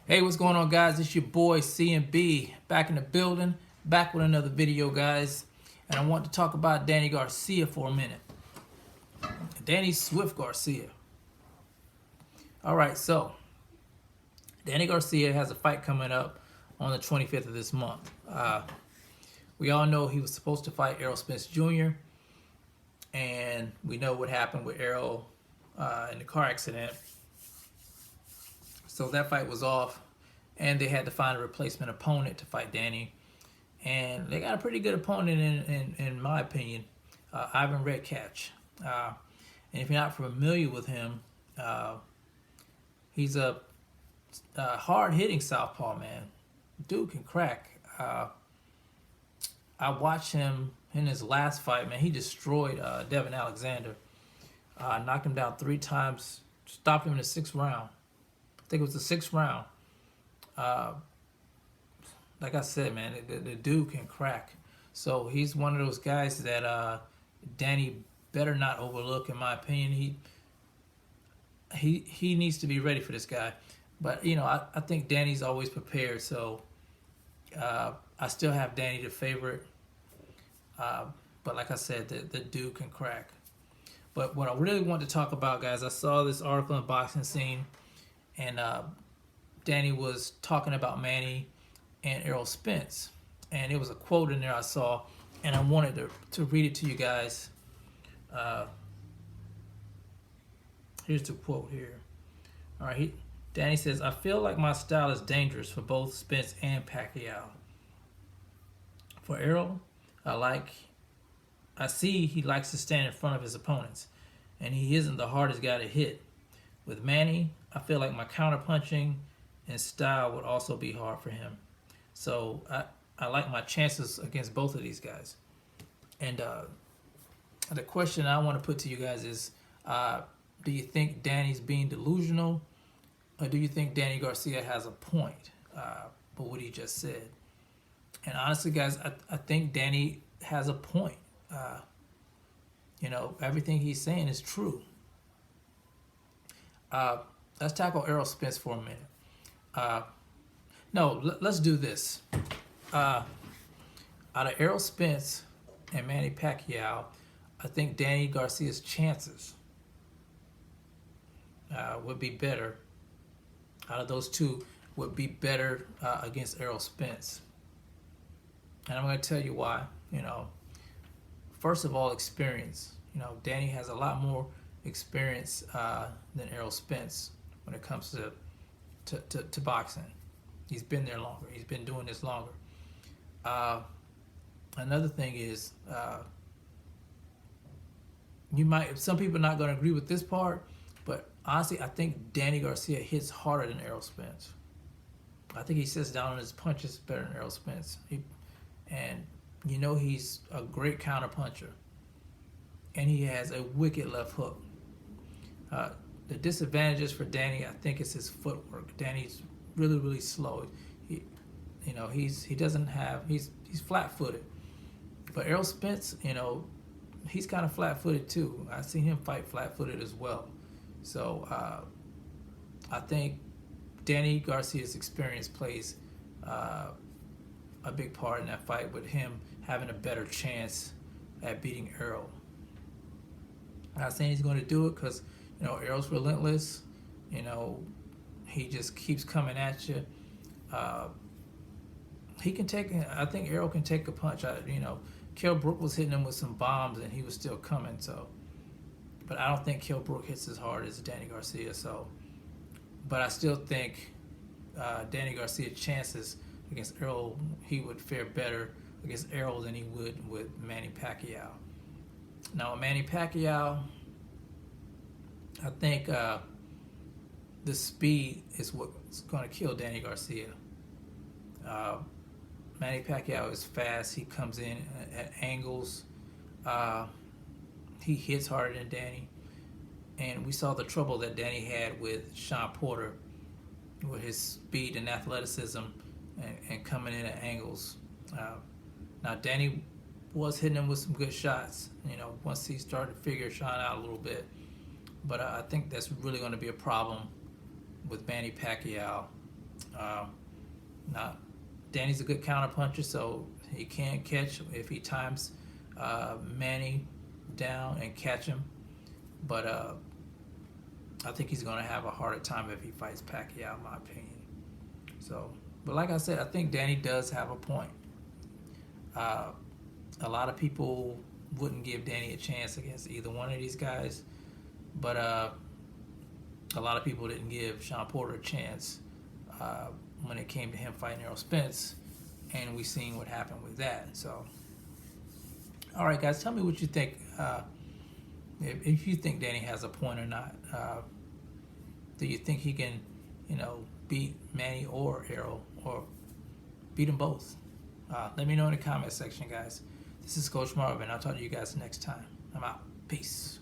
Hey, what's going on, guys? It's your boy C&B back in the building, back with another video, guys. And I want to talk about Danny Garcia for a minute. Danny Swift Garcia. All right, so Danny Garcia has a fight coming up on the 25th of this month. We all know he was supposed to fight Errol Spence Jr., and we know what happened with Errol in the car accident. So that fight was off, and they had to find a replacement opponent to fight Danny. And they got a pretty good opponent in my opinion, Ivan Redkach. And if you're not familiar with him, he's a hard-hitting southpaw, man. Dude can crack. I watched him in his last fight, man. He destroyed Devin Alexander. Knocked him down 3 times, stopped him in the 6th round. I think it was the 6th round. Like I said, man, the dude can crack. So he's one of those guys that Danny better not overlook, in my opinion. He needs to be ready for this guy. But, you know, I think Danny's always prepared. So I still have Danny the favorite. But like I said, the dude can crack. But what I really want to talk about, guys, I saw this article in Boxing Scene. And Danny was talking about Manny and Errol Spence. And it was a quote in there I saw, and I wanted to read it to you guys. Here's the quote here. All right, Danny says, "I feel like my style is dangerous for both Spence and Pacquiao. For Errol, I see he likes to stand in front of his opponents, and he isn't the hardest guy to hit. With Manny, I feel like my counterpunching and style would also be hard for him. So I like my chances against both of these guys." And the question I want to put to you guys is, do you think Danny's being delusional, or do you think Danny Garcia has a point for what he just said? And honestly, guys, I think Danny has a point. You know, everything he's saying is true. Let's tackle Errol Spence for a minute. Let's do this. Out of Errol Spence and Manny Pacquiao, I think Danny Garcia's chances would be better. Out of those two, would be better against Errol Spence. And I'm going to tell you why. You know, first of all, experience. You know, Danny has a lot more experience than Errol Spence when it comes to boxing. He's been there longer. He's been doing this longer. Another thing is, some people are not going to agree with this part, but honestly, I think Danny Garcia hits harder than Errol Spence. I think he sits down on his punches better than Errol Spence. And you know, he's a great counter puncher, and he has a wicked left hook. The disadvantages for Danny, I think, is his footwork. Danny's really, really slow. He's flat-footed. But Errol Spence, you know, he's kind of flat-footed too. I've seen him fight flat-footed as well. So I think Danny Garcia's experience plays a big part in that fight, with him having a better chance at beating Errol. I'm not saying he's going to do it, because, you know, Errol's relentless. You know, he just keeps coming at you. I think Errol can take a punch. Kell Brook was hitting him with some bombs, and he was still coming. But I don't think Kell Brook hits as hard as Danny Garcia. But I still think Danny Garcia's chances against Errol, he would fare better against Errol than he would with Manny Pacquiao. Now, Manny Pacquiao, I think the speed is what's going to kill Danny Garcia. Manny Pacquiao is fast. He comes in at angles. He hits harder than Danny. And we saw the trouble that Danny had with Sean Porter, with his speed and athleticism and coming in at angles. Now, Danny was hitting him with some good shots, you know, once he started to figure Sean out a little bit. But I think that's really going to be a problem with Manny Pacquiao. Not Danny's a good counter puncher, so he can catch if he times Manny down and catch him. But I think he's going to have a harder time if he fights Pacquiao, in my opinion. So, but like I said, I think Danny does have a point. A lot of people wouldn't give Danny a chance against either one of these guys, but a lot of people didn't give Sean Porter a chance when it came to him fighting Errol Spence, and we seen what happened with that. So, all right, guys, tell me what you think. If you think Danny has a point or not. Do you think he can, beat Manny or Errol, or beat them both? Let me know in the comment section, guys. This is Coach Marvin. I'll talk to you guys next time. I'm out. Peace.